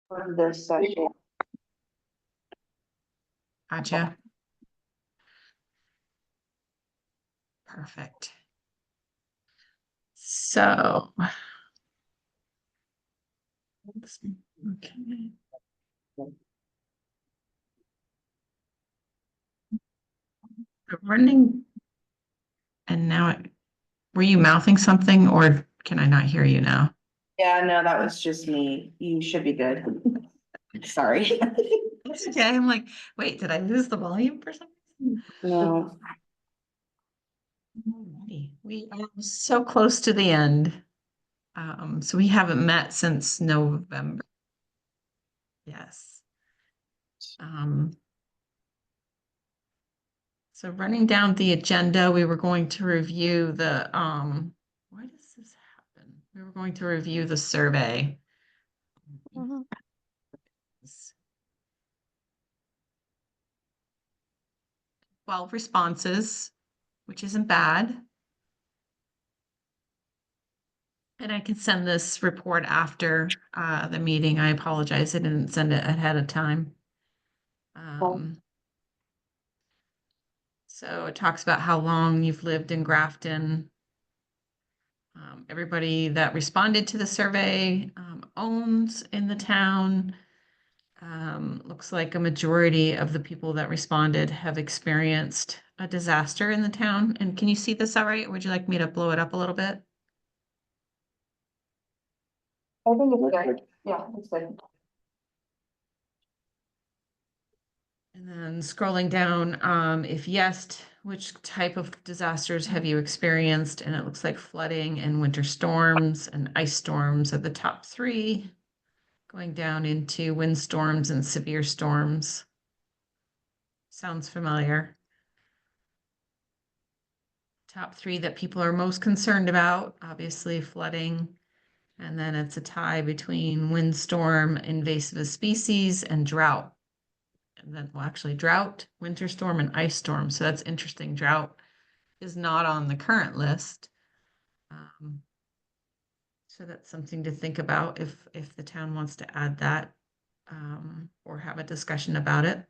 for this session. Gotcha. Perfect. So, okay. Running, and now, were you mouthing something or can I not hear you now? Yeah, no, that was just me. You should be good. Sorry. Okay, I'm like, wait, did I lose the volume for some reason? No. Alrighty. We are so close to the end. So we haven't met since November. Yes. So running down the agenda, we were going to review the, why does this happen? We were going to review the survey. 12 responses, which isn't bad. And I can send this report after the meeting. I apologize, I didn't send it ahead of time. So it talks about how long you've lived in Grafton. Everybody that responded to the survey owns in the town. Looks like a majority of the people that responded have experienced a disaster in the town. And can you see this all right? Would you like me to blow it up a little bit? I think it's good. Yeah, it's good. And then scrolling down, if yes, which type of disasters have you experienced? And it looks like flooding and winter storms and ice storms are the top 3, going down into windstorms and severe storms. Sounds familiar. Top 3 that people are most concerned about, obviously flooding. And then it's a tie between windstorm, invasive species, and drought. And then, well, actually drought, winter storm, and ice storm. So that's interesting. Drought is not on the current list. So that's something to think about if the town wants to add that or have a discussion about it.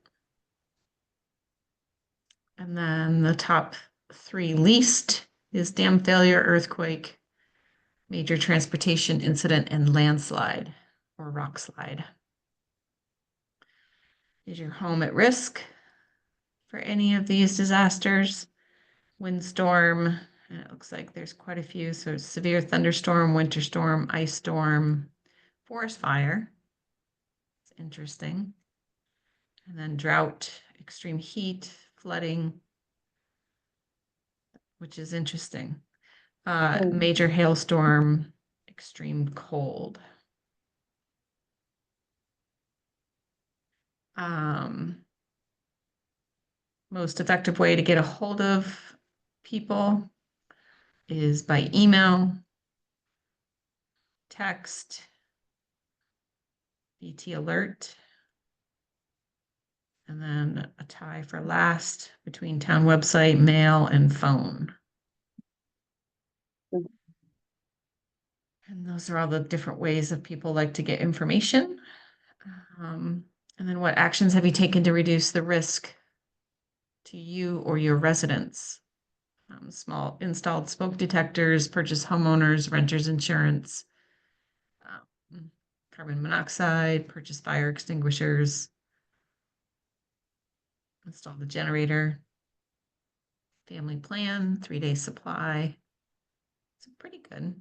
And then the top 3 least is dam failure, earthquake, major transportation incident, and landslide or rock slide. Is your home at risk for any of these disasters? Windstorm, and it looks like there's quite a few. So severe thunderstorm, winter storm, ice storm, forest fire. It's interesting. And then drought, extreme heat, flooding, which is interesting. Major hailstorm, extreme cold. Most effective way to get a hold of people is by email, text, BT alert, and then a tie for last between town website, mail, and phone. And those are all the different ways that people like to get information. And then what actions have you taken to reduce the risk to you or your residents? Small installed smoke detectors, purchase homeowners, renters insurance, carbon monoxide, purchase fire extinguishers, install the generator, family plan, 3-day supply. It's pretty good.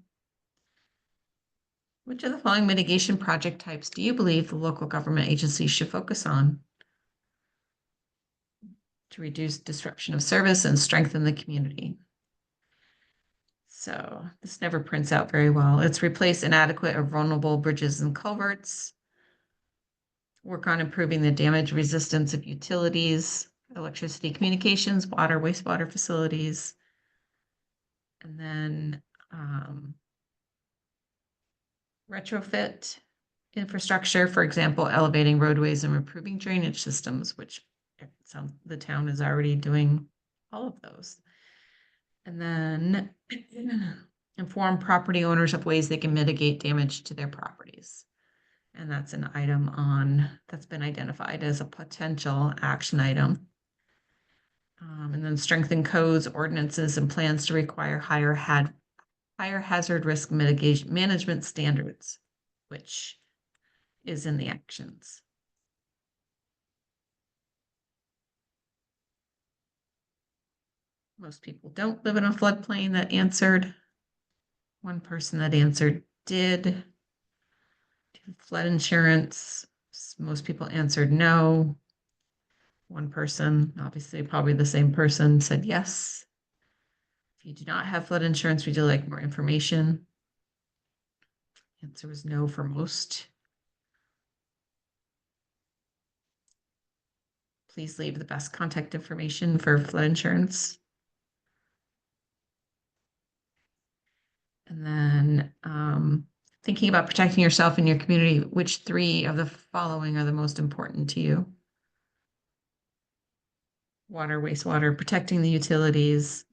Which of the following mitigation project types do you believe the local government agencies should focus on to reduce disruption of service and strengthen the community? So this never prints out very well. It's replace inadequate or vulnerable bridges and culverts, work on improving the damage resistance of utilities, electricity communications, water, wastewater facilities, and then retrofit infrastructure, for example, elevating roadways and improving drainage systems, which the town is already doing all of those. And then inform property owners of ways they can mitigate damage to their properties. And that's an item that's been identified as a potential action item. And then strengthen codes, ordinances, and plans to require higher hazard risk mitigation management standards, which is in the actions. Most people don't live in a floodplain that answered. One person that answered did. Do flood insurance. Most people answered no. One person, obviously probably the same person, said yes. If you do not have flood insurance, would you like more information? Answer was no for most. Please leave the best contact information for flood insurance. And then thinking about protecting yourself and your community, which 3 of the following are the most important to you? Water, wastewater, protecting the utilities,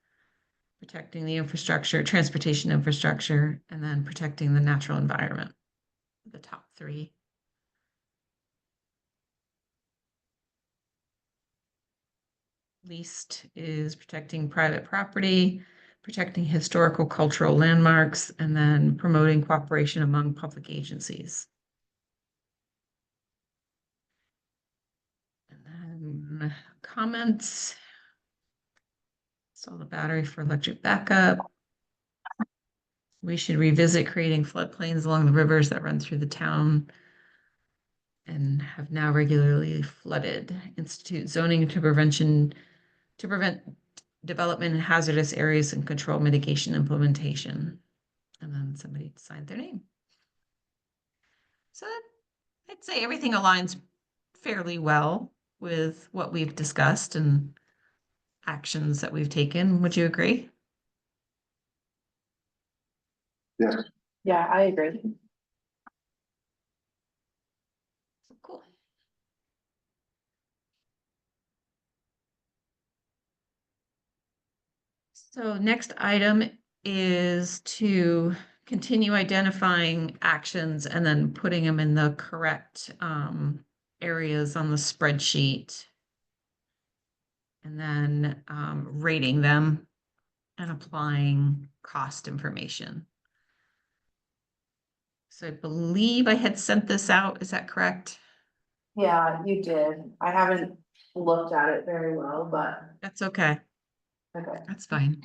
protecting the infrastructure, transportation infrastructure, and then protecting the natural environment. The top 3. Least is protecting private property, protecting historical cultural landmarks, and then promoting cooperation among public agencies. And then comments. Install the battery for electric backup. We should revisit creating floodplains along the rivers that run through the town and have now regularly flooded. Institute zoning to prevent development in hazardous areas and control mitigation implementation. And then somebody signed their name. So I'd say everything aligns fairly well with what we've discussed and actions that we've taken. Would you agree? Yes. Yeah, I agree. Cool. So next item is to continue identifying actions and then putting them in the correct areas on the spreadsheet. And then rating them and applying cost information. So I believe I had sent this out. Is that correct? Yeah, you did. I haven't looked at it very well, but That's okay. okay. That's fine.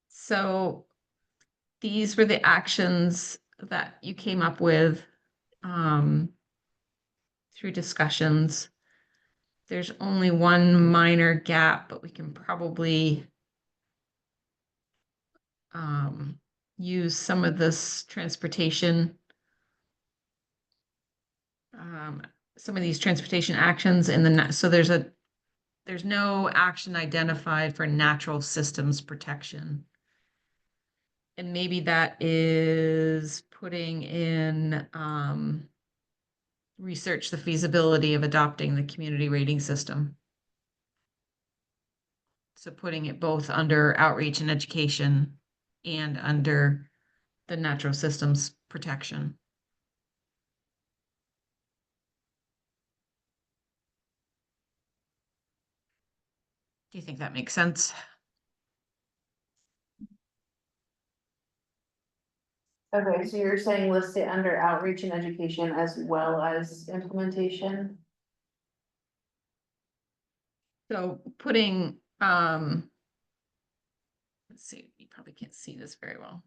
So these were the actions that you came up with through discussions. There's only one minor gap, but we can probably use some of this transportation, some of these transportation actions in the, so there's no action identified for natural systems protection. And maybe that is putting in research the feasibility of adopting the community rating system. So putting it both under outreach and education and under the natural systems protection. Do you think that makes sense? Okay, so you're saying list it under outreach and education as well as implementation? So putting, let's see, you probably can't see this very well.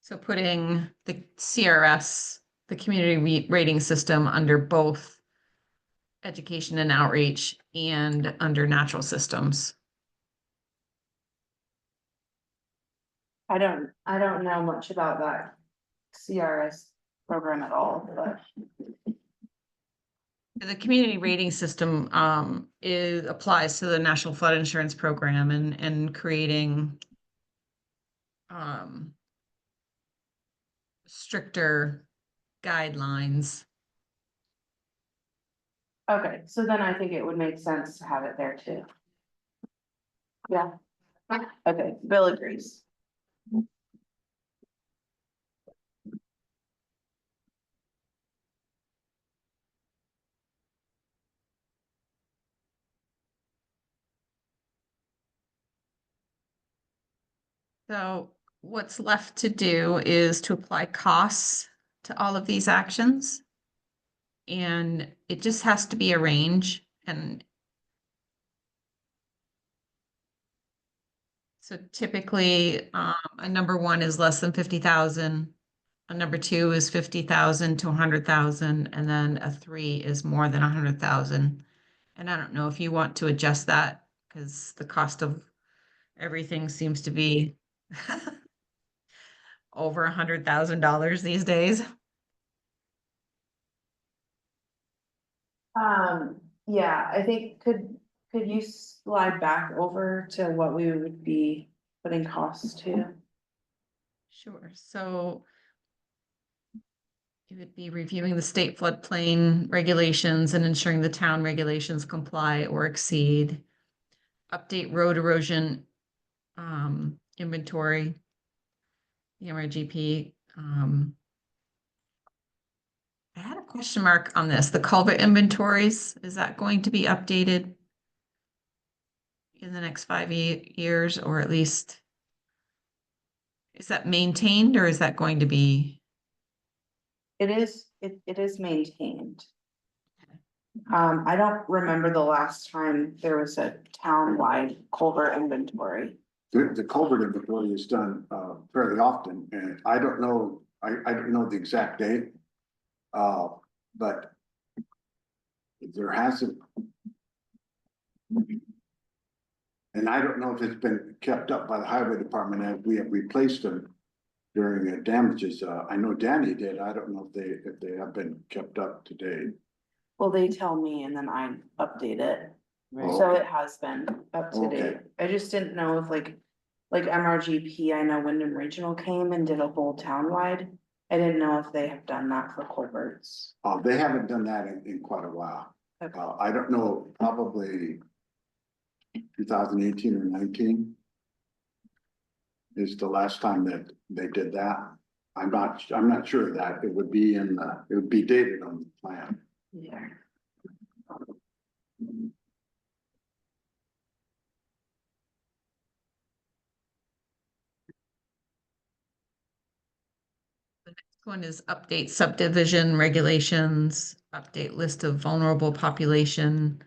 So putting the CRS, the community rating system, under both education and outreach and under natural systems. I don't know much about that CRS program at all, but The community rating system applies to the National Flood Insurance Program and creating stricter guidelines. okay, so then I think it would make sense to have it there too. Yeah. Okay, Bill agrees. So what's left to do is to apply costs to all of these actions. And it just has to be a range. And so typically, a number one is less than 50,000. A number two is 50,000 to 100,000, and then a three is more than 100,000. And I don't know if you want to adjust that because the cost of everything seems to be over $100,000 these days. Yeah, I think could you slide back over to what we would be putting costs to? Sure. So you would be reviewing the state floodplain regulations and ensuring the town regulations comply or exceed. Update road erosion inventory, the MRGP. I had a question mark on this. The culvert inventories, is that going to be updated in the next 5 years, or at least is that maintained, or is that going to be? It is maintained. I don't remember the last time there was a town-wide culvert inventory. The culvert inventory is done fairly often, and I don't know, I don't know the exact date. But there hasn't. And I don't know if it's been kept up by the highway department as we have replaced them during damages. I know Danny did. I don't know if they have been kept up to date. Well, they tell me and then I update it. Oh, So okay. it has been up to Okay. date. I just didn't know if like MRGP, I know Wyndham Regional came and did a whole townwide. I didn't know if they have done that for culverts. They haven't done that in quite a while. Okay. I don't know, probably 2018 or 19 is the last time that they did that. I'm not sure of that. It would be it would be dated on the plan. Yeah. One is update subdivision regulations, update list of vulnerable population,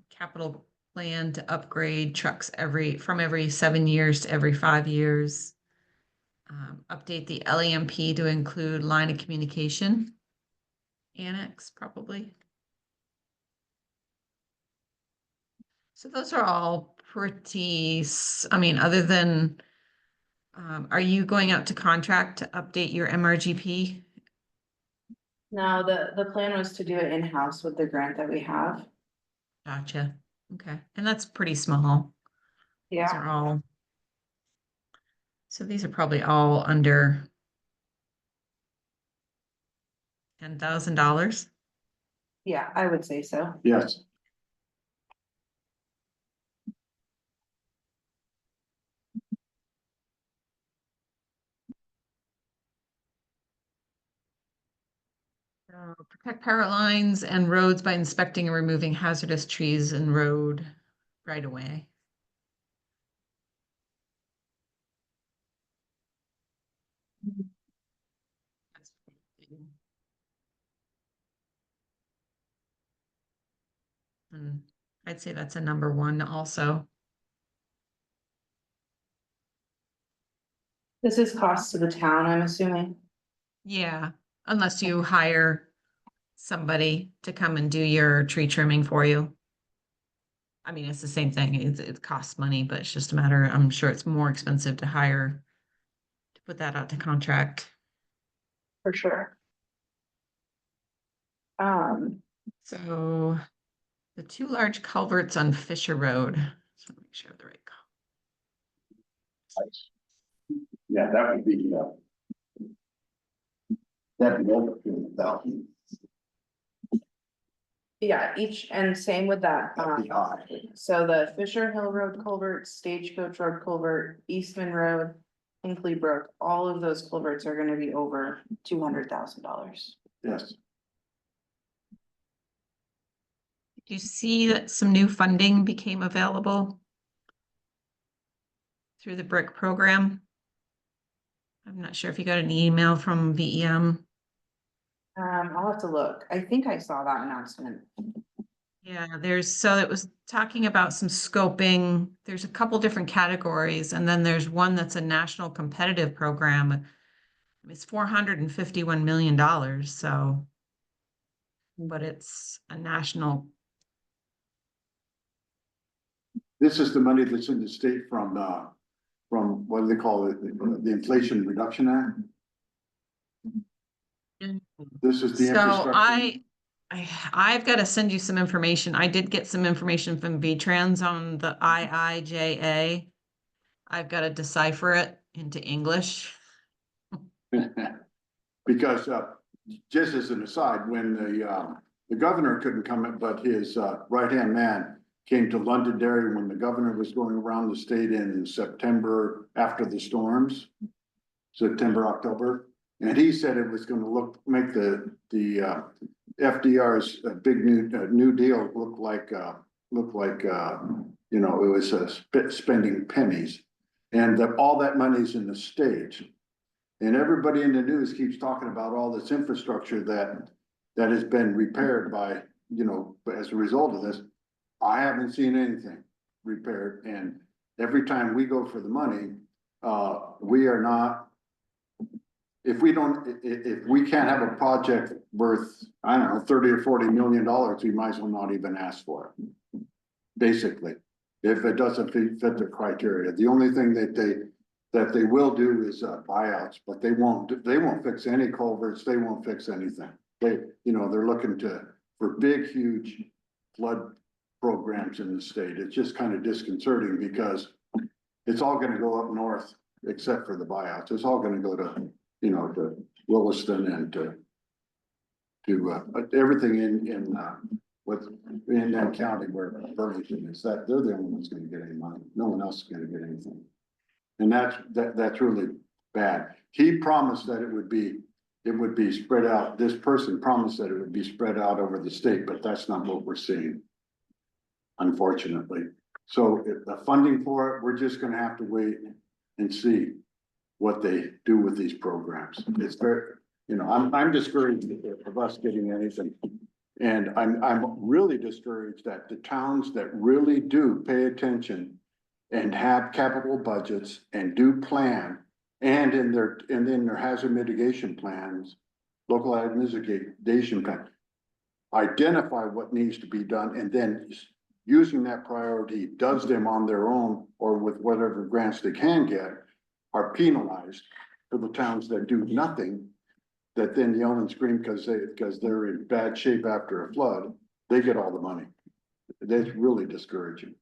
capital plan to upgrade trucks from every 7 years to every 5 years. Update the LHMP to include line of communication annex, probably. So those are all pretty, I mean, other than, are you going out to contract to update your MRGP? No, the plan was to do it in-house with the grant that we have. Gotcha. Okay. And that's pretty small. These Yeah, are all, so these are probably all under $10,000. yeah, I would say so. Yes. Protect power lines and roads by inspecting and removing hazardous trees and road right away. And I'd say that's a number one also. This is cost to the town, I'm assuming. Yeah, unless you hire somebody to come and do your tree trimming for you. I mean, it's the same thing. It costs money, but it's just a matter, I'm sure it's more expensive to hire to put that out to contract. For sure. So the two large culverts on Fisher Road. So make sure I have the right. Yeah, that would be, that'd be over 2,000. Yeah, and same with that. That'd be high. So the Fisher Hill Road culvert, Stagecoach Road culvert, Eastman Road, Hinkley Brook, all of those culverts are gonna be over $200,000. Yes. Do you see that some new funding became available through the BRIC program. I'm not sure if you got an email from VEM. I'll have to look. I think I saw that announcement. Yeah, so it was talking about some scoping. There's a couple different categories, and then there's one that's a national competitive program. It's $451 million, so, but it's a national. This is the money that's in the state from, what do they call it, the Inflation Reduction Act? This is the So infrastructure. I've got to send you some information. I did get some information from V-Trans on the IIJA. I've got to decipher it into English. Because, just as an aside, when the governor couldn't come in, but his, right-hand man came to Londonderry when the governor was going around the state in September after the storms, September, October. And he said it was gonna make the FDR's big new deal look like, you know, it was spending pennies. And that all that money's in the state. And everybody in the news keeps talking about all this infrastructure that has been repaired by, you know, as a result of this. I haven't seen anything repaired, and every time we go for the money, we are not. If we can't have a project worth, I don't know, 30 or 40 million dollars, we might as well not even ask for it. Basically, if it doesn't fit the criteria, the only thing that they will do is buyouts, but they won't fix any culverts, they won't fix anything. They're looking for big, huge flood programs in the state. It's just kind of disconcerting because it's all gonna go up north, except for the buyouts. It's all gonna go to, to Williston and to everything in that county where Burlington is, that they're the only ones gonna get any money. No one else is gonna get anything. And that's really bad. He promised that it would be spread out. This person promised that it would be spread out over the state, but that's not what we're seeing, unfortunately. So if the funding for it, we're just gonna have to wait and see what they do with these programs. It's very, I'm discouraged of us getting anything. And I'm really discouraged that the towns that really do pay attention and have capital budgets and do plan, and in their hazard mitigation plans, local hazard mitigation plan, identify what needs to be done, and then using that priority does them on their own or with whatever grants they can get, are penalized for the towns that do nothing, that then yell and scream because they're in bad shape after a flood. They get all the money. That's really discouraging.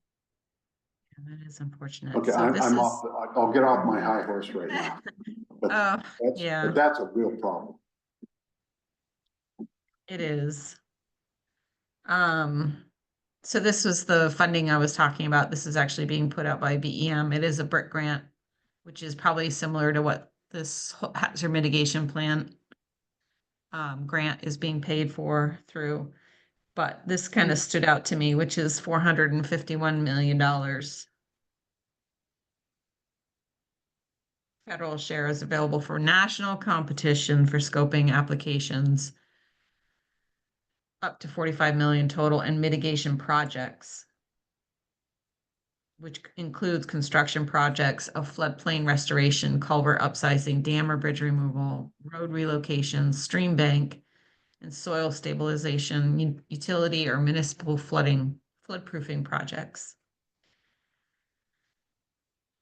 That is unfortunate. Okay, So I'm off, I'll get off my high horse right now. But yeah, that's a real problem. it is. So this was the funding I was talking about. This is actually being put out by VEM. It is a BRIC grant, which is probably similar to what this hazard mitigation plan grant is being paid for through. But this kind of stood out to me, which is $451 million. Federal share is available for national competition for scoping applications, up to 45 million total, and mitigation projects, which includes construction projects of floodplain restoration, culvert upsizing, dam or bridge removal, road relocation, stream bank, and soil stabilization, utility or municipal floodproofing projects.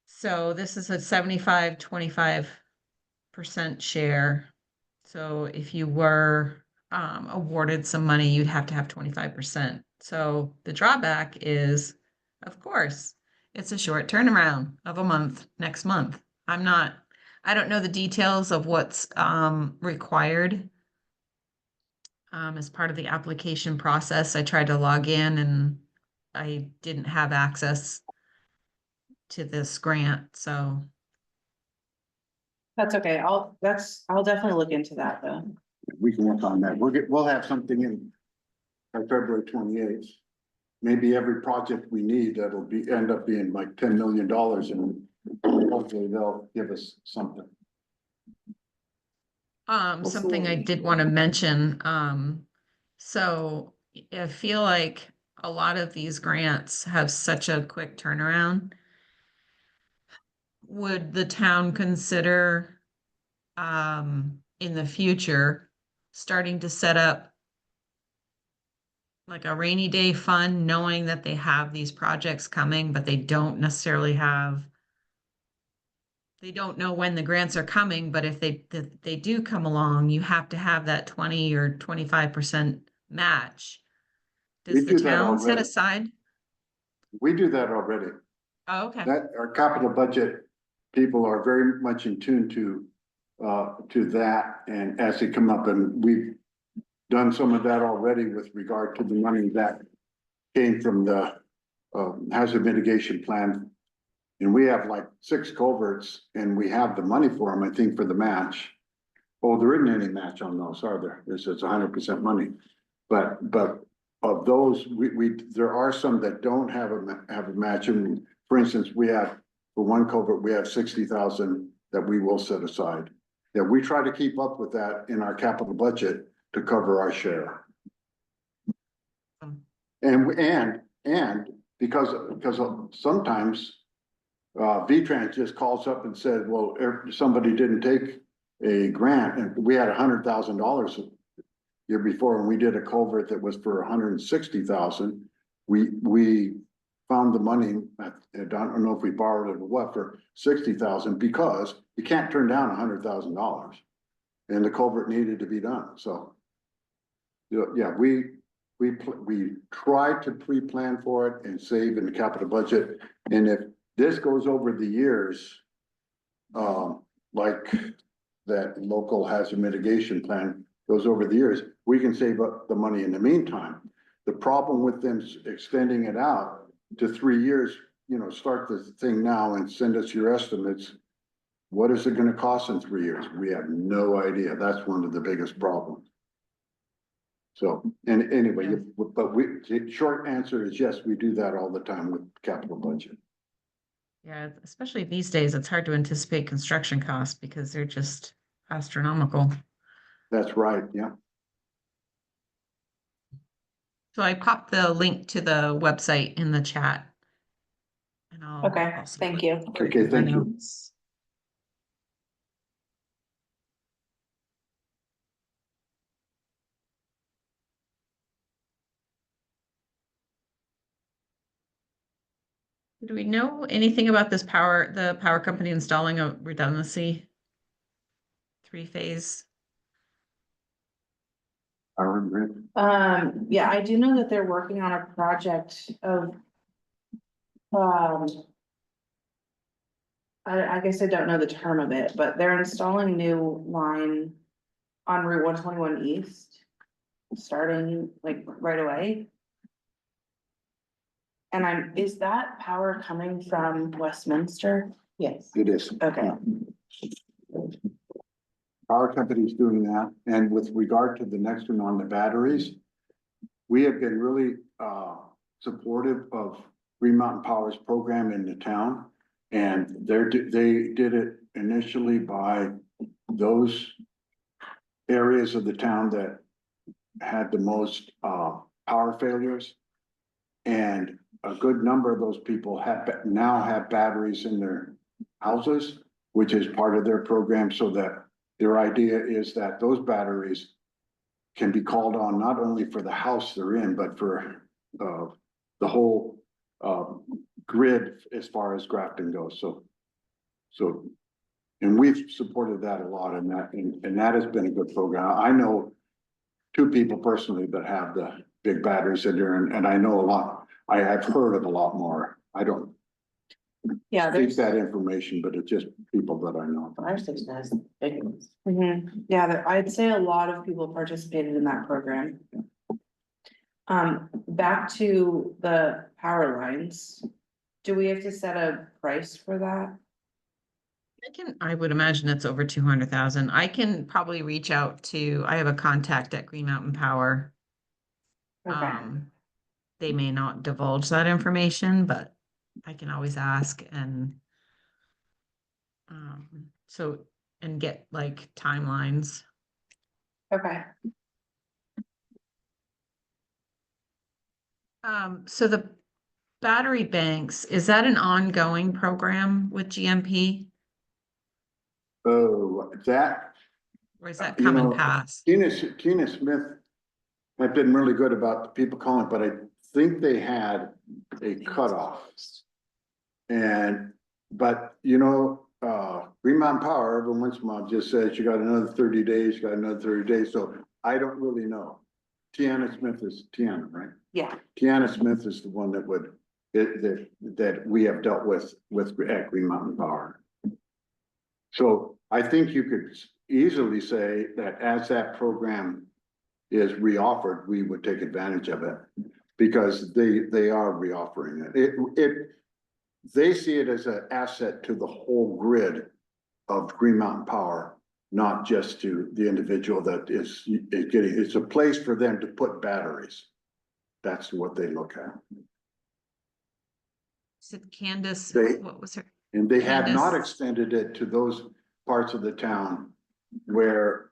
So this is a 75-25% share. So if you were awarded some money, you'd have to have 25%. So the drawback is, of course, it's a short turnaround of a month, next month. I don't know the details of what's required as part of the application process. I tried to log in and I didn't have access to this grant, so. That's okay. I'll definitely look into that though. We can work on that. We'll have something in by February 28th. Maybe every project we need, that'll end up being like $10 million, and hopefully they'll give us something. Something I did want to mention, so I feel like a lot of these grants have such a quick turnaround. Would the town consider, in the future, starting to set up like a rainy day fund, knowing that they have these projects coming, but they don't necessarily have, they don't know when the grants are coming, but if they do come along, you have to have that 20 or 25% match. We Does the do that town set already. aside? We do that already. Oh, okay. That, our capital budget people are very much in tune to that, and as they come up, and we've done some of that already with regard to the money that came from the hazard mitigation plan. And we have like 6 culverts, and we have the money for them, I think, for the match. Oh, there isn't any match on those, are there? It's 100% money. But of those, there are some that don't have a match. And for instance, we have, for one culvert, we have 60,000 that we will set aside. Yeah, we try to keep up with that in our capital budget to cover our share. And because sometimes V-Trans just calls up and said, well, somebody didn't take a grant, and we had $100,000 year before, and we did a culvert that was for 160,000. We found the money, I don't know if we borrowed it or what, for 60,000, because you can't turn down $100,000, and the culvert needed to be done. So yeah, we try to pre-plan for it and save in the capital budget. And if this goes over the years, like that local hazard mitigation plan goes over the years, we can save up the money in the meantime. The problem with them extending it out to 3 years, you know, start the thing now and send us your estimates. What is it gonna cost in 3 years? We have no idea. That's one of the biggest problems. So, and anyway, but the short answer is yes, we do that all the time with capital budget. Yeah, especially these days, it's hard to anticipate construction costs because they're just astronomical. That's right, yeah. So I popped the link to the website in the chat. And I'll Okay, also thank put you. Okay, my thank you. notes. Do we know anything about this the power company installing a redundancy 3-phase? I remember. Yeah, I do know that they're working on a project of, I guess I don't know the term of it, but they're installing new line on Route 121 East, starting like right away. And is that power coming from Westminster? Yes. It is. Okay, Our company's doing that, and with regard to the next one on the batteries, we have been really supportive of Green Mountain Power's program in the town. And they did it initially by those areas of the town that had the most power failures. And a good number of those people now have batteries in their houses, which is part of their program, so that their idea is that those batteries can be called on not only for the house they're in, but for the whole grid as far as Grafton goes. So, and we've supported that a lot, and that has been a good program. I know 2 people personally that have the big batteries in there, and I know a lot. I have heard of a lot more. I don't yeah, keep there's, that information, but it's just people that I know. Fire station has big ones. yeah, I'd say a lot of people participated in that program. Back to the power lines. Do we have to set a price for that? I would imagine it's over 200,000. I can probably reach out to, I have a contact at Green Mountain Power. Okay, They may not divulge that information, but I can always ask, and So, and get like timelines. Okay. So the battery banks, is that an ongoing program with GMP? Oh, that, Or is that you come and know, pass? Tina Smith have been really good about the people calling, but I think they had a cutoff. And, but you know, Green Mountain Power, every once in a while just says you got another 30 days, you got another 30 days, so I don't really know. Tiana Smith is Tiana, right? Yeah, Tiana Smith is the one that would, that we have dealt with at Green Mountain Power. So I think you could easily say that as that program is reoffered, we would take advantage of it. Because they are reoffering it. They see it as an asset to the whole grid of Green Mountain Power, not just to the individual that is getting, it's a place for them to put batteries. That's what they look at. Said Candace, They- what was her? And they have not Candace. extended it to those parts of the town where,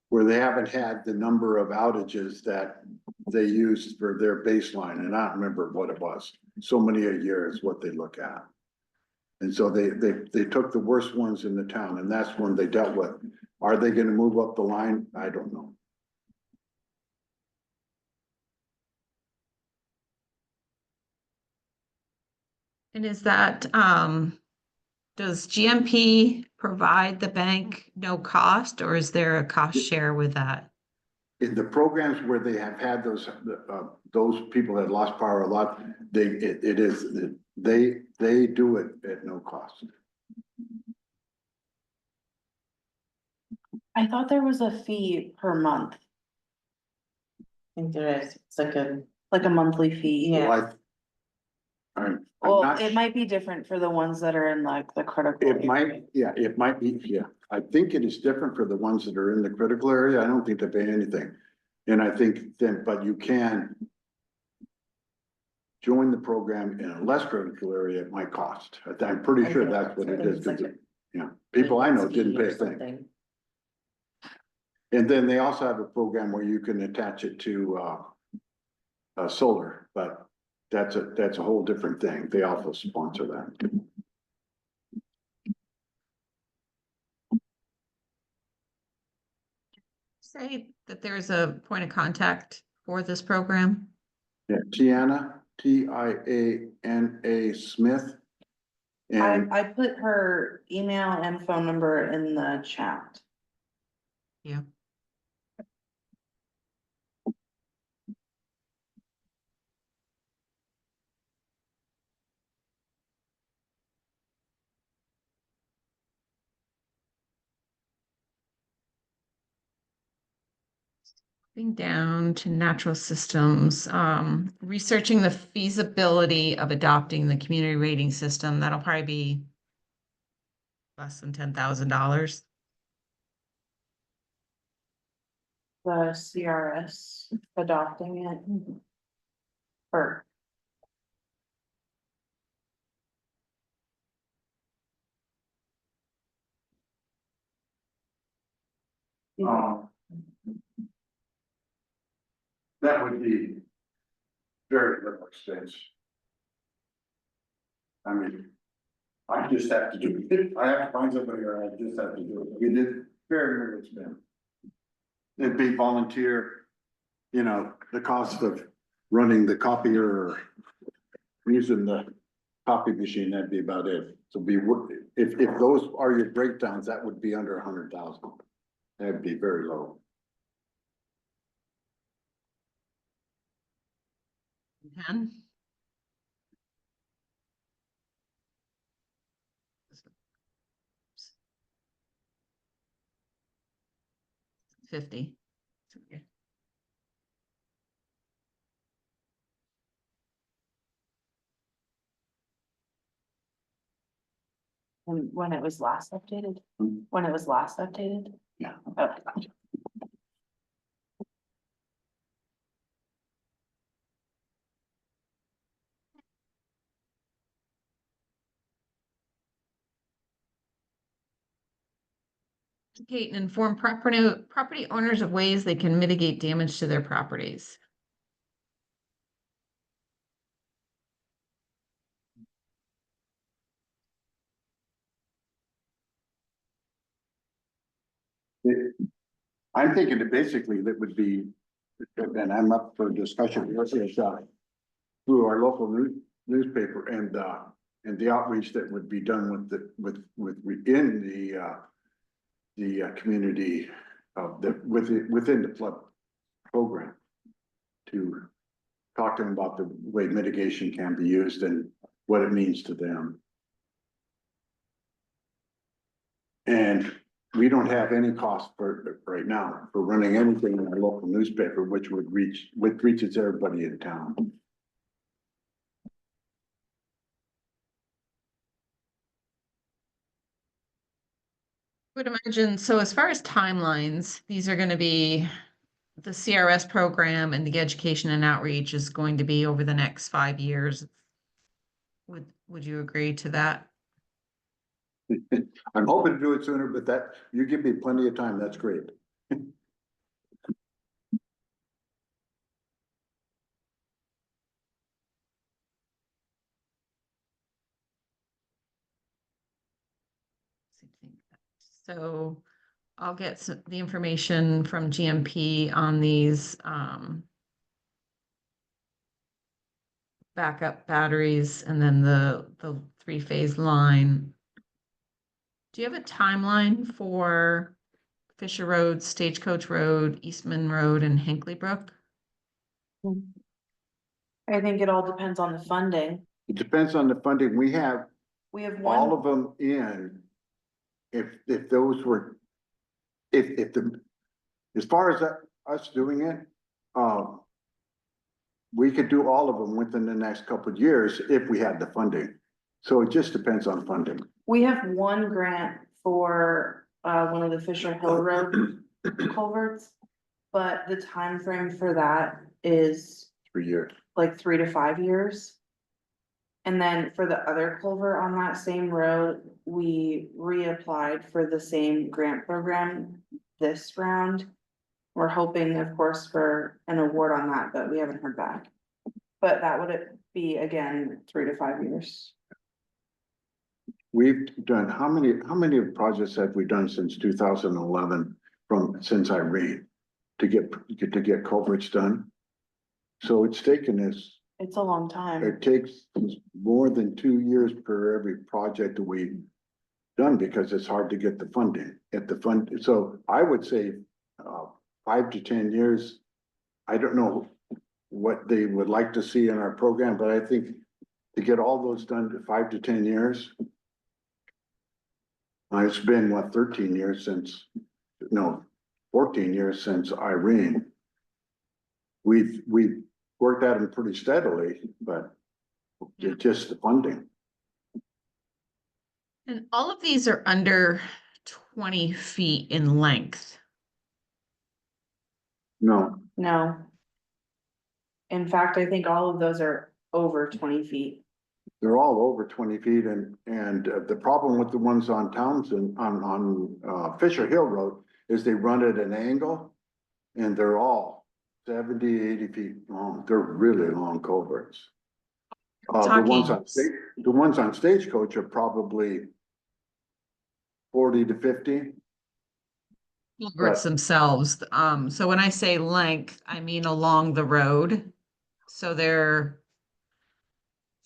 where they haven't had the number of outages that they used for their baseline, and I don't remember what it was. So many a year is what they look at. And so they took the worst ones in the town, and that's when they dealt with. Are they gonna move up the line? I don't know. And is that, does GMP provide the bank no cost, or is there a cost share with that? In the programs where they have had those people that lost power a lot, they do it at no cost. I thought there was a fee per month, I think there is, it's like a monthly fee. Yeah. Well, I'm Well, not it might be different for the ones that are in like the critical. It might, area. yeah, it might be, yeah. I think it is different for the ones that are in the critical area. I don't think they pay anything. And I think then, but you can join the program in a less critical area, it might cost. I'm pretty sure that's what it is. It's like a- Yeah, people I know didn't pay a or thing. something. And then they also have a program where you can attach it to solar, but that's a whole different thing. They also sponsor that. Say that there's a point of contact for this program? Yeah, Tiana, Tiana Smith. And I put her email and phone number in the chat. Yeah. Moving down to natural systems, researching the feasibility of adopting the community rating system. That'll probably be less than $10,000. The CRS adopting it. Or. that would be very little expense. I mean, I just have to do it. I have to find somebody or I just have to do it. It is very little expense. It'd be volunteer, you know, the cost of running the copier or using the copy machine, that'd be about it. So if those are your breakdowns, that would be under 100,000. That'd be very low. Ten. $50. Okay. And when it was last updated, Hmm. when it was last updated? Yeah. Okay. Educate and inform property owners of ways they can mitigate damage to their properties. I'm thinking that basically that would be, and I'm up for discussion, is, through our local newspaper and the outreach that would be done within the community of within the flood program. To talk to them about the way mitigation can be used and what it means to them. And we don't have any cost for right now for running anything in our local newspaper, which reaches everybody in town. Would imagine, so as far as timelines, these are gonna be, the CRS program and the education and outreach is going to be over the next 5 years. Would you agree to that? I'm hoping to do it sooner, but that, you give me plenty of time, that's great. So I'll get the information from GMP on these backup batteries and then the 3-phase line. Do you have a timeline for Fisher Road, Stagecoach Road, Eastman Road, and Hinkley Brook? I think it all depends on the funding. It depends on the funding. We have We have all one, of them in. If those were, if the, as far as us doing it, we could do all of them within the next couple of years if we had the funding. So it just depends on funding. we have one grant for one of the Fisher Hill Road culverts. But the time frame for that is 3 years. like 3 to 5 years. And then for the other culvert on that same road, we reapplied for the same grant program this round. We're hoping, of course, for an award on that, but we haven't heard back. But that would be again, 3 to 5 years. We've done, how many projects have we done since 2011 since Irene to get culverts done? So it's taken us, It's a long time. it takes more than 2 years per every project that we've done because it's hard to get the funding So I would say 5 to 10 years. I don't know what they would like to see in our program, but I think to get all those done to 5 to 10 years. It's been 13 years since, no, 14 years since Irene. We've worked at them pretty steadily, but it's just the funding. And all of these are under 20 feet in length. No, No. In fact, I think all of those are over 20 feet. they're all over 20 feet and the problem with the ones on Townsend, on Fisher Hill Road is they run at an angle and they're all 70, 80 feet long. They're really long culverts. The ones on Stagecoach are probably 40 to 50. Culverts themselves. So when I say length, I mean along the road. So they're,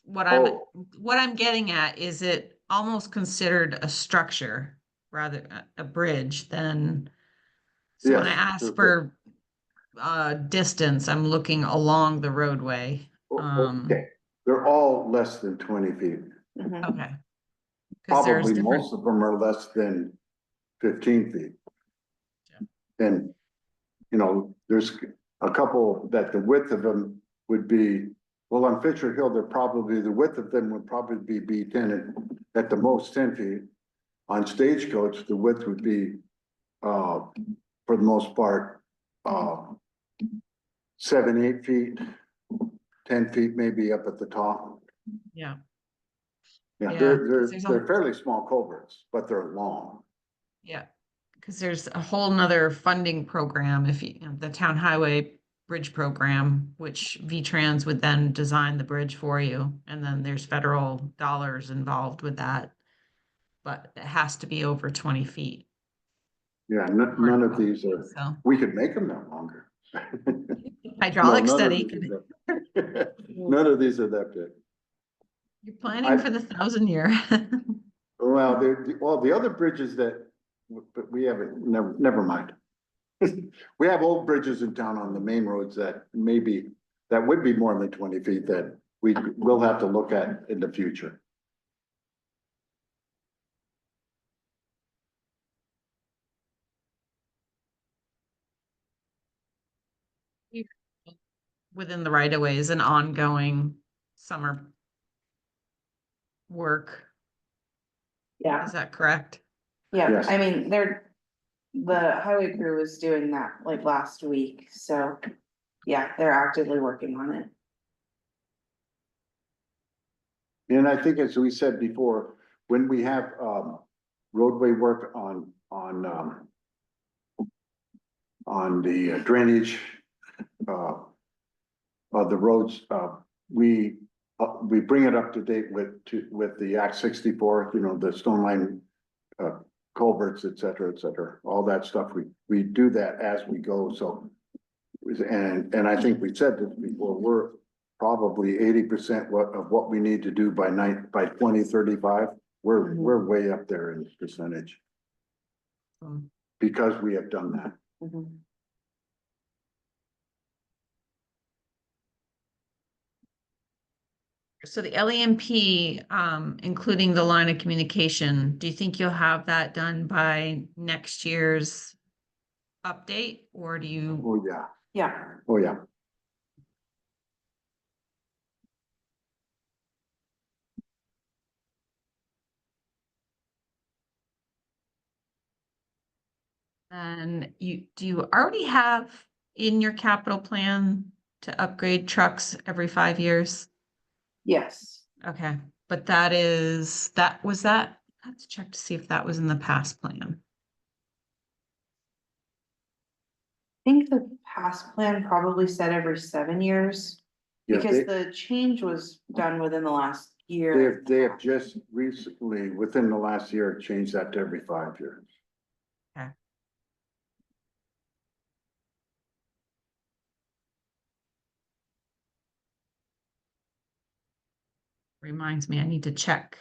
what I'm getting at is it almost considered a structure rather a bridge than. So when I Yes, ask for distance, I'm looking along the roadway. Okay, they're all less than 20 feet. Mhm. Okay. 'Cause there's Probably different, most of them are less than 15 feet. And, you know, there's a couple that the width of them would be, well, on Fisher Hill, the width of them would probably be 10 at the most 10 feet. On Stagecoach, the width would be, for the most part, 7, 8 feet, 10 feet maybe up at the top. yeah, Yeah, Yeah, they're 'cause there's fairly small culverts, but they're long. yeah. because there's a whole nother funding program, if you know, the town highway bridge program, which V-Trans would then design the bridge for you, and then there's federal dollars involved with that. But it has to be over 20 feet. Yeah, none of these are, So we could make them no longer. hydraulic No, none of study, these are that- None of these are that big. you're planning for the 1,000-year. Well, the other bridges that, but we haven't, never mind. We have old bridges in town on the main roads that maybe, that would be more than 20 feet that we will have to look at in the future. Within the right of way is an ongoing summer work. Yeah, Is that correct? yeah, Yes. I mean, the highway crew was doing that like last week, so, yeah, they're actively working on it. And I think as we said before, when we have roadway work on the drainage of the roads, we bring it up to date with the Act 64, you know, the stone line culverts, et cetera, all that stuff. We do that as we go, so. And I think we said this before, we're probably 80% of what we need to do by 2035. We're way up there in percentage because we have done that. Mhm. So the LEMP, including the line of communication, do you think you'll have that done by next year's update, or do you? Oh, yeah. Yeah, Oh, yeah. And do you already have in your capital plan to upgrade trucks every 5 years? yes, Okay, but was that, let's check to see if that was in the past plan. I think the past plan probably said every 7 years. Yeah, Because the change was done within the last year. they have just recently, within the last year, changed that to every 5 years. Okay. Reminds me, I need to check.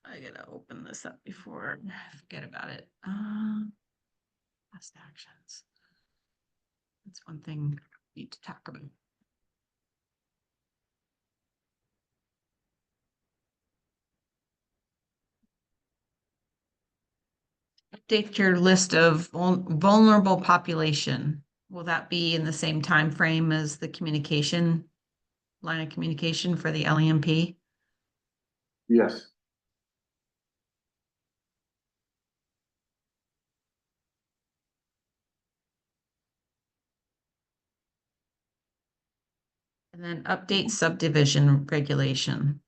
I gotta open this up before I forget about it. Past actions. That's one thing we need to talk about. Update your list of vulnerable population. Will that be in the same time frame as the communication, line of communication for the LEMP? Yes. And then update subdivision regulation.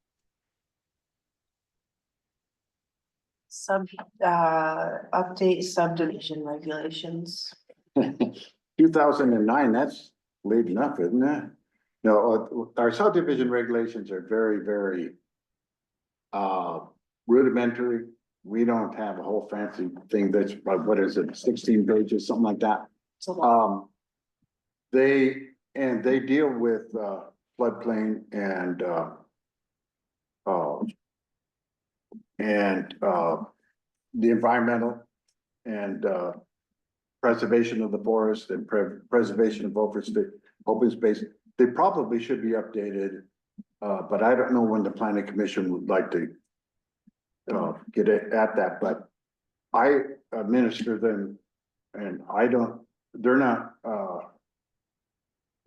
Update subdivision regulations. 2009, that's late enough, isn't it? No, our subdivision regulations are very, very rudimentary. We don't have a whole fancy thing that's, what is it, 16 pages, something like that. It's a lot. They deal with floodplain and the environmental and preservation of the forest and preservation of open space. They probably should be updated, but I don't know when the planning commission would like to get at that, but I administer them and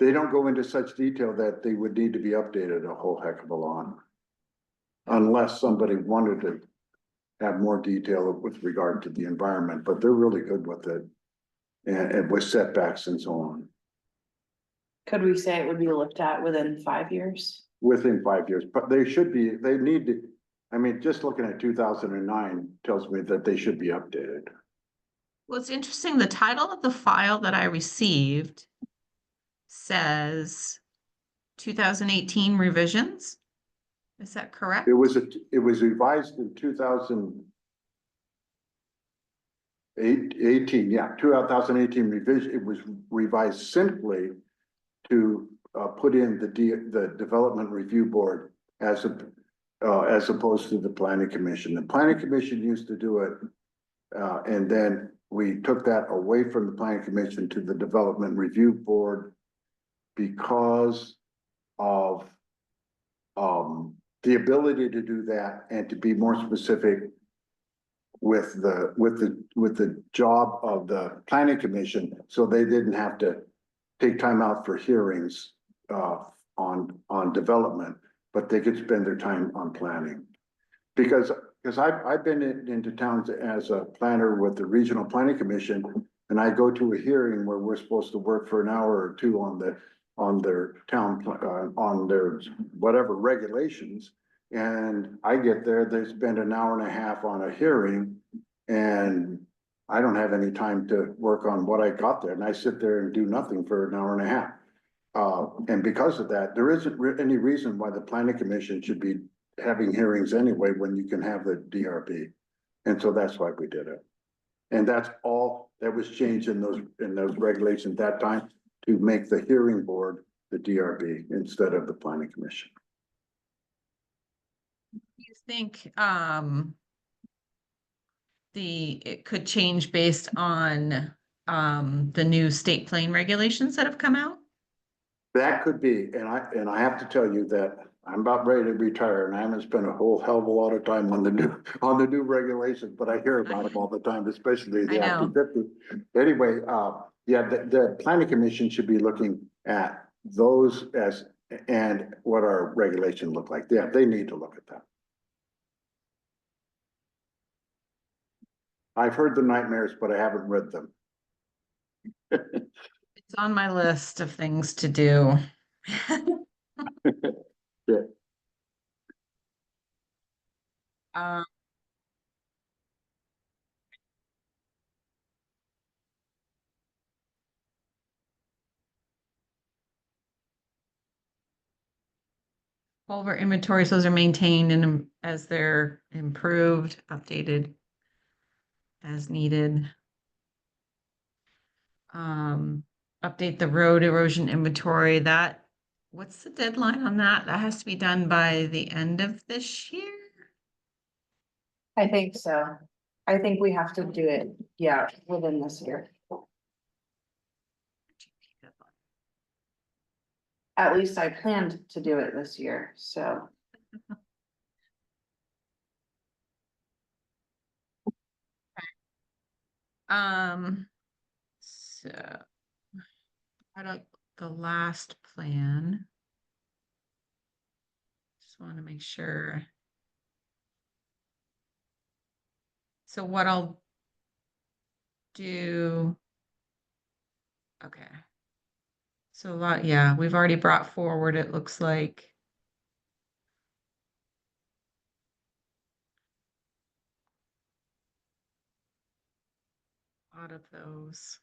they don't go into such detail that they would need to be updated a whole heck of a lot. Unless somebody wanted to have more detail with regard to the environment, but they're really good with it. And with setbacks and so on, Could we say it would be looked at within 5 years? within 5 years, but they need to, I mean, just looking at 2009 tells me that they should be updated. Well, it's interesting. The title of the file that I received says 2018 revisions. Is that correct? It was revised in 2018, yeah, 2018 revision. It was revised simply to put in the Development Review Board as opposed to the Planning Commission. The Planning Commission used to do it, and then we took that away from the Planning Commission to the Development Review Board because of the ability to do that and to be more specific with the job of the Planning Commission, so they didn't have to take time out for hearings on development, but they could spend their time on planning. Because I've been into towns as a planner with the Regional Planning Commission, and I go to a hearing where we're supposed to work for an hour or two on their town, on their whatever regulations. And I get there, they spend an hour and a half on a hearing, and I don't have any time to work on what I got there, and I sit there and do nothing for an hour and a half. And because of that, there isn't any reason why the Planning Commission should be having hearings anyway when you can have the DRB. And so that's why we did it. And that's all that was changed in those regulations at that time, to make the hearing board the DRB instead of the Planning Commission. Do you think it could change based on the new state plane regulations that have come out? That could be, and I have to tell you that I'm about ready to retire, and I haven't spent a whole hell of a lot of time on the new regulations, but I hear about them all the time, especially the I know. Act 50. Anyway, yeah, the Planning Commission should be looking at those and what our regulations look like. Yeah, they need to look at that. I've heard the nightmares, but I haven't read them. It's on my list of things to do. Yeah. Um, Culvert inventories, those are maintained and as they're improved, updated as needed. Update the road erosion inventory. What's the deadline on that? That has to be done by the end of this year? I think so. I think we have to do it, yeah, within this year. At least I planned to do it this year, so. So I don't, the last plan. Just want to make sure. So what I'll do. Okay. So a lot, yeah, we've already brought forward, it looks like. A lot of those.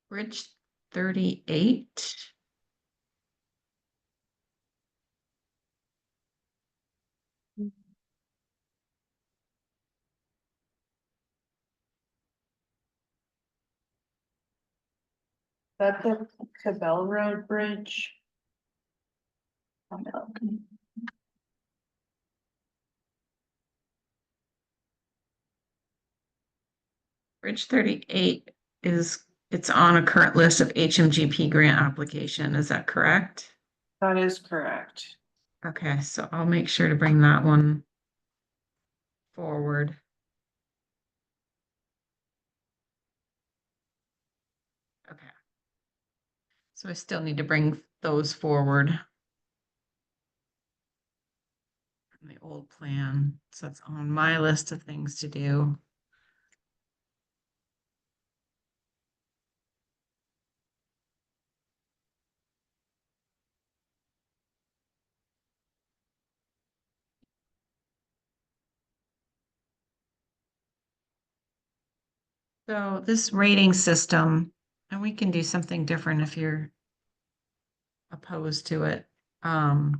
Bridge 38. That's the Cabell Road Bridge. Bridge 38 it's on a current list of HMGP grant application, is that correct? That is correct. Okay, so I'll make sure to bring that one forward. Okay. So I still need to bring those forward. From the old plan, so it's on my list of things to do. So this rating system, and we can do something different if you're opposed to it. So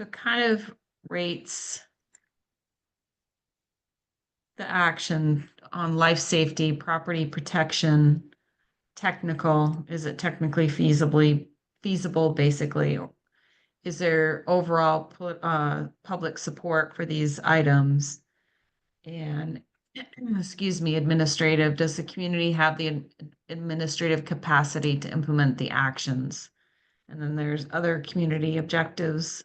it kind of rates the action on life safety, property protection, technical, is it technically feasible, basically? Is there overall public support for these items? And excuse me, administrative, does the community have the administrative capacity to implement the actions? And then there's other community objectives.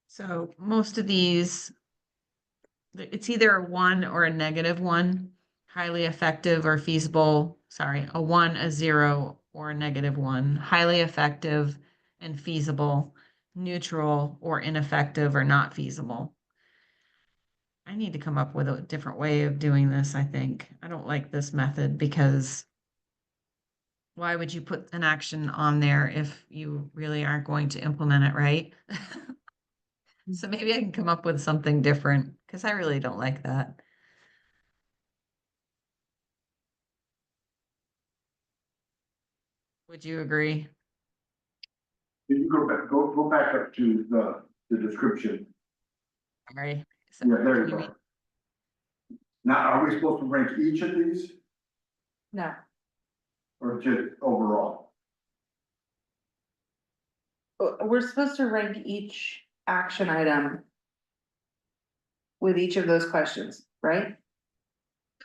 So most of these, it's either a 1 or a -1, highly effective or feasible, sorry, a 1, a 0, or a -1, highly effective and feasible, neutral or ineffective or not feasible. I need to come up with a different way of doing this, I think. I don't like this method because why would you put an action on there if you really aren't going to implement it, right? So maybe I can come up with something different because I really don't like that. Would you agree? Can you go back up to the description? Sorry. Yeah, there Can you read- go. Now, are we supposed to rank each of these No, or just overall? we're supposed to rank each action item with each of those questions, right?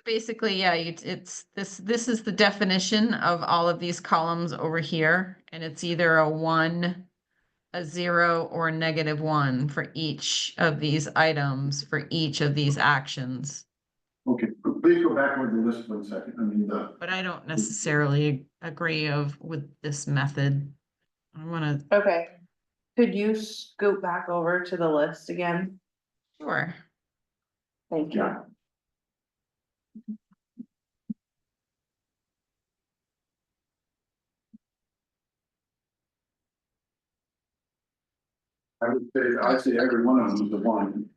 Basically, yeah, it's this is the definition of all of these columns over here, and it's either a 1, a 0, or a -1 for each of these items, for each of these actions. Okay, please go back with the list for a second. I mean, But I don't necessarily agree with this method. I want to, Okay. Could you scoot back over to the list again? sure. Thank you. Yeah. I'd say every one of them is a 1.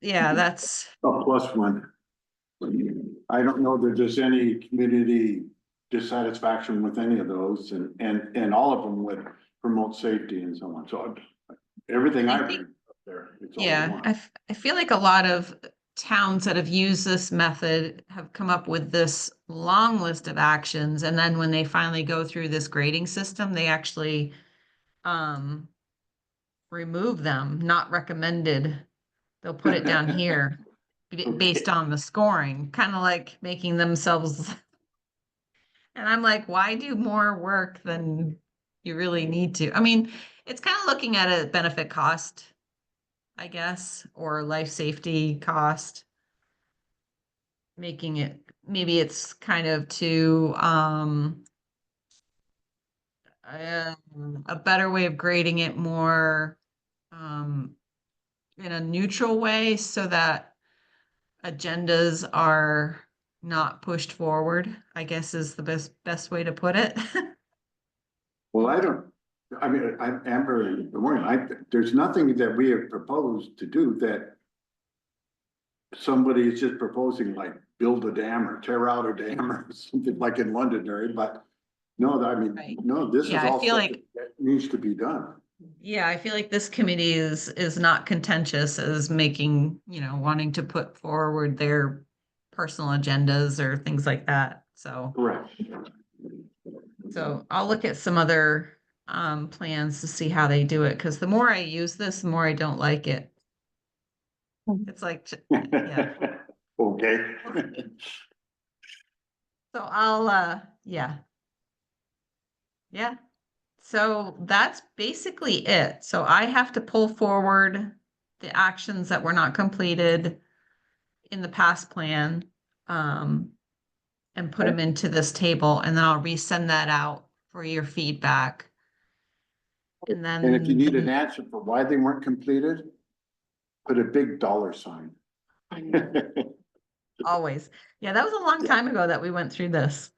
Yeah, that's, A +1. I don't know that there's any community dissatisfaction with any of those and all of them would promote safety and so on. So everything I I think- read up there, it's all yeah, one. I feel like a lot of towns that have used this method have come up with this long list of actions, and then when they finally go through this grading system, they actually remove them, not recommended. They'll put it down here based on the scoring, kind of like making themselves. And I'm like, why do more work than you really need to? I mean, it's kind of looking at a benefit cost, I guess, or life safety cost. Making it, maybe it's kind of to a better way of grading it more in a neutral way so that agendas are not pushed forward, I guess is the best way to put it. Well, I mean, I'm Amber and Maureen, there's nothing that we have proposed to do that somebody is just proposing like build a dam or tear out a dam or something like in Londonderry, but no, I mean, Right. no, this is Yeah, I all feel stuff like- that needs to be done. Yeah, I feel like this committee is not contentious as making, wanting to put forward their personal agendas or things like that. So Correct. I'll look at some other plans to see how they do it, because the more I use this, the more I don't like it. It's like, yeah. Okay. So I'll yeah. Yeah. So that's basically it. So I have to pull forward the actions that were not completed in the past plan, and put them into this table, and then I'll resend that out for your feedback. And then. And if you need an answer for why they weren't completed, put a big $sign. Always. Yeah, that was a long time ago that we went through this.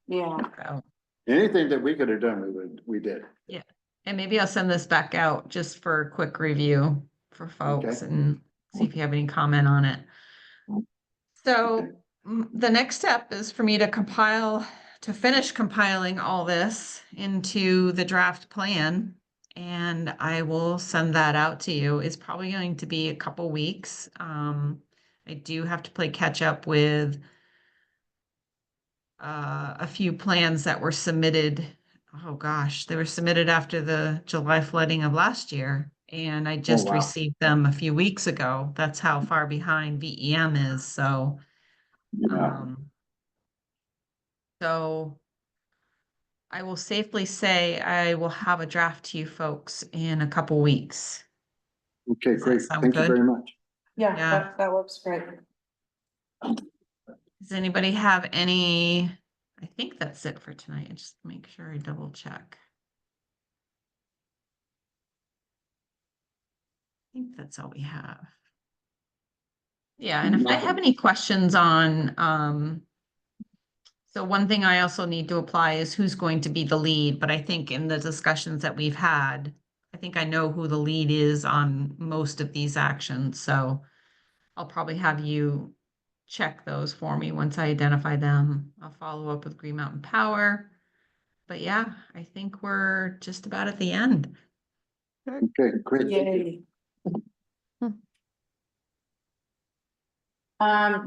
Yeah, So, Anything that we could have done, we did. and maybe I'll send this back out just for a quick review for folks Okay. and see if you have any comment on it. So the next step is for me to finish compiling all this into the draft plan. And I will send that out to you. It's probably going to be a couple weeks. I do have to play catch up with a few plans that were submitted. Oh gosh, they were submitted after the July flooding of last year. And I just wow. received them a few weeks ago. That's how far behind VEM is. So, Yeah, so I will safely say I will have a draft to you folks in a couple weeks. okay, Does that great. sound Thank you good? very much. Yeah, Yeah. that works great. Does anybody have any? I think that's it for tonight. Just make sure I double check. I think that's all we have. Yeah, and if I have any questions on, so one thing I also need to apply is who's going to be the lead, but I think in the discussions that we've had, I think I know who the lead is on most of these actions, so I'll probably have you check those for me once I identify them. I'll follow up with Green Mountain Power. But yeah, I think we're just about at the end. Okay, great. Yay. Hmm.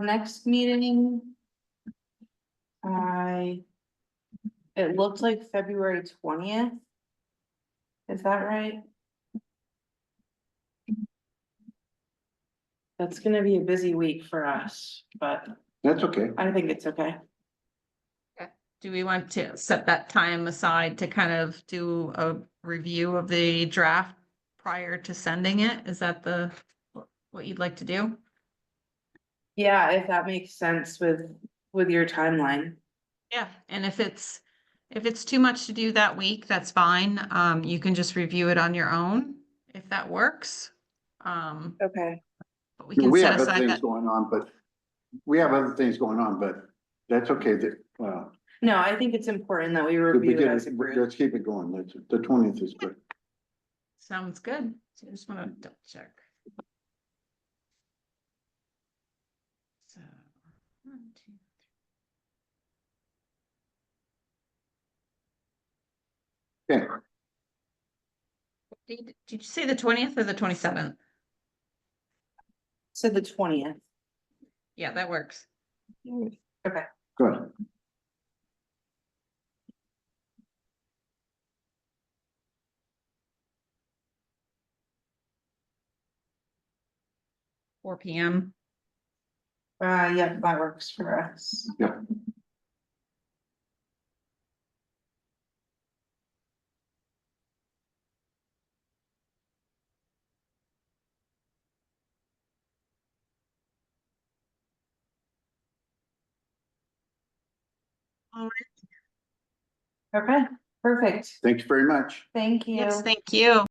Next meeting. It looks like February 20th. Is that right? That's gonna be a busy week for us, but That's okay. I think it's okay. Do we want to set that time aside to kind of do a review of the draft prior to sending it? Is that what you'd like to do? Yeah, if that makes sense with your timeline. Yeah, and if it's too much to do that week, that's fine. You can just review it on your own if that works. Okay. But we can We set have other aside things that. going on, but that's okay. No, I think it's important that we We review it get as a it, group. let's keep it going. The 20th is good. Sounds good. So I just want to double check. So 1, 2. Okay, Did you say the 20th or the 27th? So the 20th. Yeah, that works. Okay. good. 4 p.m. Yeah, that works for us. Yeah. All right. Okay, perfect. Thanks very much. Thank you. Yes, thank you.